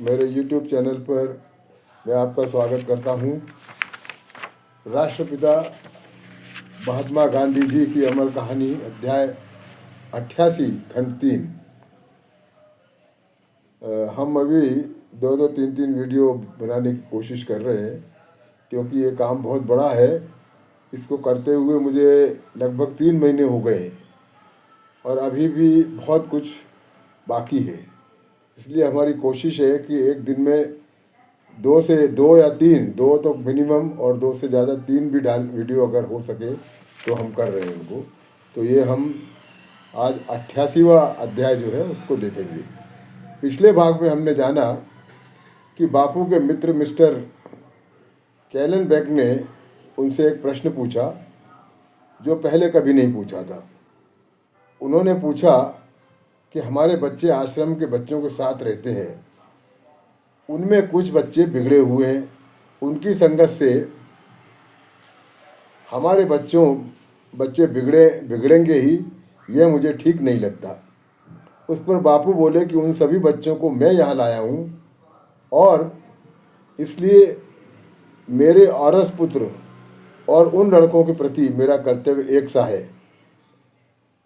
मेरे YouTube channel पर मैं आपका स्वागत करता हूँ। राष्ट्रपिता महात्मा गांधी जी की अमर कहानी अध्याय 88 खंड 3। हम अभी दो तीन वीडियो बनाने की कोशिश कर रहे हैं क्योंकि ये काम बहुत बड़ा है। इसको करते हुए मुझे लगभग 3 महीने हो गए और अभी भी बहुत कुछ बाकी है। इसलिए हमारी कोशिश है कि एक दिन में 2 या 3, 2 तो मिनिमम और 2 से ज़्यादा 3 भी वीडियो अगर हो सके तो हम कर रहे हैं उनको। तो ये हम आज 88वां अध्याय जो है उसको देखेंगे। पिछले भाग में हमने जाना कि बापू के मित्र मिस्टर कैलन-बेक ने उनसे एक प्रश्न पूछा जो पहले कभी नहीं पूछा था। उन्होंने पूछा कि हमारे बच्चे आश्रम के बच्चों के साथ रहते हैं, उनमें कुछ बच्चे बिगड़े हुए हैं, उनकी संगत से हमारे बच्चे बिगड़ेंगे ही, यह मुझे ठीक नहीं लगता। उस पर बापू बोले कि उन सभी बच्चों को मैं यहाँ लाया हूँ और इसलिए मेरे औरस पुत्र और उन लड़कों के प्रति मेरा कर्तव्य एक सा है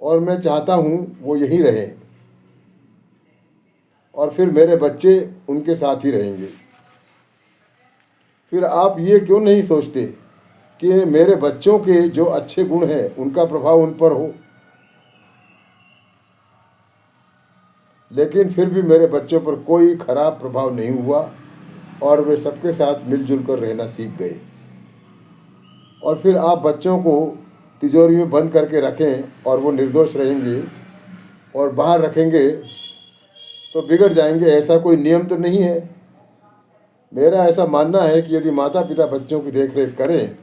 और मैं चाहता हूँ वो यहीं रहें और फिर मेरे बच्चे उनके साथ ही रहेंगे। फिर आप ये क्यों नहीं सोचते कि मेरे बच्चों के जो अच्छे गुण हैं उनका प्रभाव उन पर हो? लेकिन फिर भी मेरे बच्चों पर कोई खराब प्रभाव नहीं हुआ और वे सबके साथ मिलजुल कर रहना सीख गए। और फिर आप बच्चों को तिजोरी में बंद करके रखें और वो निर्दोष रहेंगे और बाहर रखेंगे तो बिगड़ जाएंगे, ऐसा कोई नियम तो नहीं है। मेरा ऐसा मानना है कि यदि माता पिता बच्चों की देखरेख करें,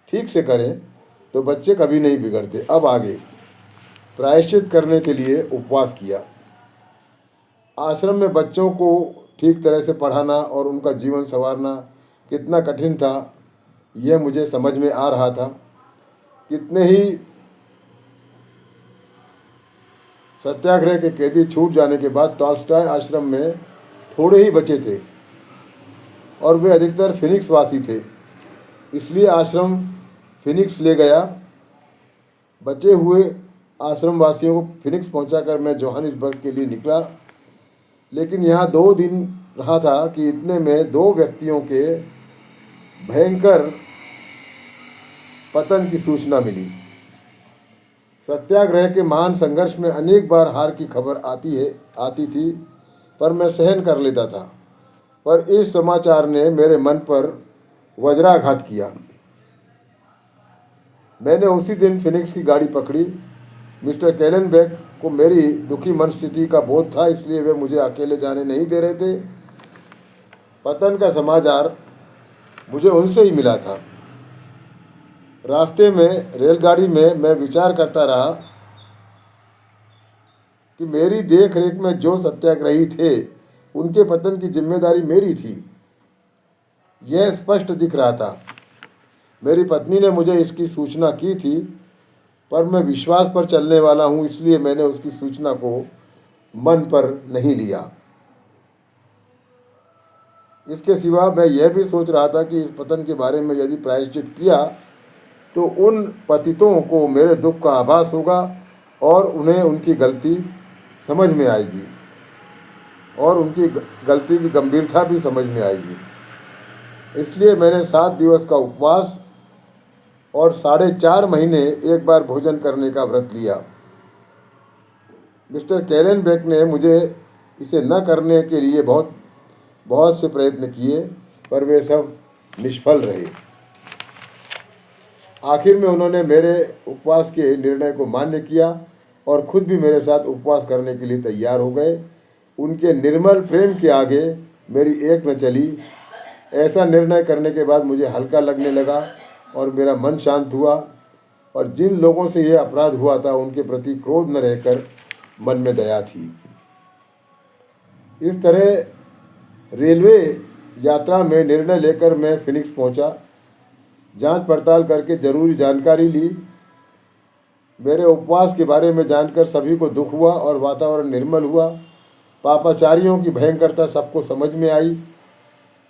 ठीक से करें, तो बच्चे कभी नहीं बिगड़ते। अब आगे प्रायश्चित करने के लिए उपवास किया। आश्रम में बच्चों को ठीक तरह से पढ़ाना और उनका जीवन संवारना कितना कठिन था यह मुझे समझ में आ रहा था। कितने ही सत्याग्रह के कैदी छूट जाने के बाद टॉल्स्टॉय आश्रम में थोड़े ही बचे थे और वे अधिकतर फिनिक्स वासी थे। इसलिए आश्रम फिनिक्स ले गया। बचे हुए आश्रम वासियों को फिनिक्स पहुंचाकर मैं जोहानिसबर्ग के लिए निकला, लेकिन यहाँ 2 दिन रहा था कि इतने में 2 व्यक्तियों के भयंकर पतन की सूचना मिली। सत्याग्रह के महान संघर्ष में अनेक बार हार की खबर आती थी, पर मैं सहन कर लेता था। पर इस समाचार ने मेरे मन पर वज्राघात किया। मैंने उसी दिन फिनिक्स की गाड़ी पकड़ी। मिस्टर कैलन-बेक को मेरी दुखी मनस्थिति का बोध था, इसलिए वे मुझे अकेले जाने नहीं दे रहे थे। पतन का समाचार मुझे उनसे ही मिला था। रास्ते में रेलगाड़ी में मैं विचार करता रहा कि मेरी देख रेख में जो सत्याग्रही थे उनके पतन की जिम्मेदारी मेरी थी। यह स्पष्ट दिख रहा था। मेरी पत्नी ने मुझे इसकी सूचना की थी, पर मैं विश्वास पर चलने वाला हूँ, इसलिए मैंने उसकी सूचना को मन पर नहीं लिया। इसके सिवा मैं यह भी सोच रहा था कि इस पतन के बारे में यदि प्रायश्चित किया तो उन पतितों को मेरे दुख का आभास होगा और उन्हें उनकी गलती समझ में आएगी और उनकी गलती की गंभीरता भी समझ में आएगी। इसलिए मैंने 7 दिवस का उपवास और 4.5 महीने एक बार भोजन करने का व्रत लिया। मिस्टर कैलन-बेक ने मुझे इसे न करने के लिए बहुत से प्रयत्न किए, पर वे सब निष्फल रहे। आखिर में उन्होंने मेरे उपवास के निर्णय को मान्य किया और खुद भी मेरे साथ उपवास करने के लिए तैयार हो गए। उनके निर्मल प्रेम के आगे मेरी एक न चली। ऐसा निर्णय करने के बाद मुझे हल्का लगने लगा और मेरा मन शांत हुआ और जिन लोगों से यह अपराध हुआ था उनके प्रति क्रोध न रहकर मन में दया थी। इस तरह रेलवे यात्रा में निर्णय लेकर मैं फिनिक्स पहुंचा। जांच पड़ताल करके जरूरी जानकारी ली। मेरे उपवास के बारे में जानकर सभी को दुख हुआ और वातावरण निर्मल हुआ। पापाचारियों की भयंकरता सबको समझ में आई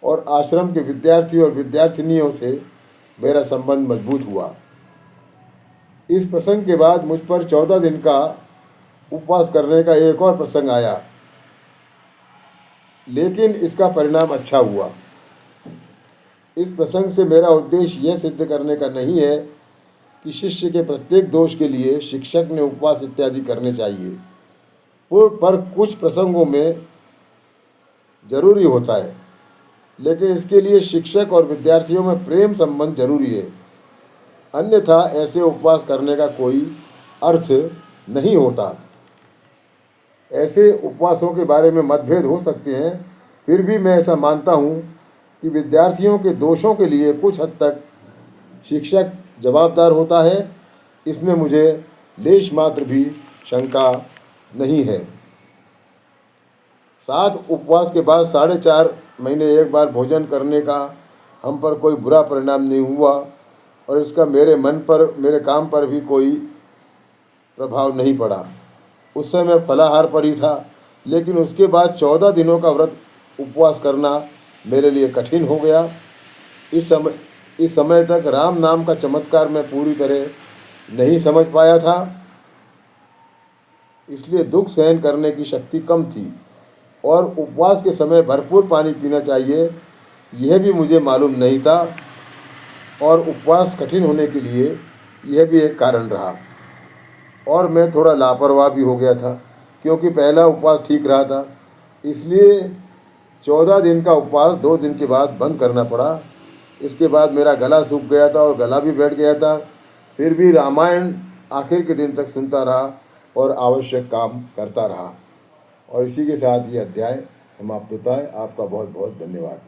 और आश्रम के विद्यार्थी और विद्यार्थिनियों से मेरा संबंध मजबूत हुआ। इस प्रसंग के बाद मुझ पर 14 दिन का उपवास करने का एक और प्रसंग आया, लेकिन इसका परिणाम अच्छा हुआ। इस प्रसंग से मेरा उद्देश्य यह सिद्ध करने का नहीं है कि शिष्य के प्रत्येक दोष के लिए शिक्षक ने उपवास इत्यादि करने चाहिए, पर कुछ प्रसंगों में जरूरी होता है, लेकिन इसके लिए शिक्षक और विद्यार्थियों में प्रेम संबंध जरूरी है, अन्यथा ऐसे उपवास करने का कोई अर्थ नहीं होता। ऐसे उपवासों के बारे में मतभेद हो सकते हैं, फिर भी मैं ऐसा मानता हूँ कि विद्यार्थियों के दोषों के लिए कुछ हद तक शिक्षक जवाबदार होता है। इसमें मुझे लेश मात्र भी शंका नहीं है। 7 उपवास के बाद 4.5 महीने एक बार भोजन करने का हम पर कोई बुरा परिणाम नहीं हुआ और इसका मेरे मन पर, मेरे काम पर भी कोई प्रभाव नहीं पड़ा। उस समय फलाहार पर ही था, लेकिन उसके बाद 14 दिनों का व्रत उपवास करना मेरे लिए कठिन हो गया। इस समय तक राम नाम का चमत्कार मैं पूरी तरह नहीं समझ पाया था, इसलिए दुख सहन करने की शक्ति कम थी और उपवास के समय भरपूर पानी पीना चाहिए यह भी मुझे मालूम नहीं था और उपवास कठिन होने के लिए यह भी एक कारण रहा। और मैं थोड़ा लापरवाह भी हो गया था, क्योंकि पहला उपवास ठीक रहा था, इसलिए 14 दिन का उपवास 2 दिन के बाद बंद करना पड़ा। इसके बाद मेरा गला सूख गया था और गला भी बैठ गया था, फिर भी रामायण आखिर के दिन तक सुनता रहा और आवश्यक काम करता रहा। और इसी के साथ ये अध्याय समाप्त होता है। आपका बहुत बहुत धन्यवाद।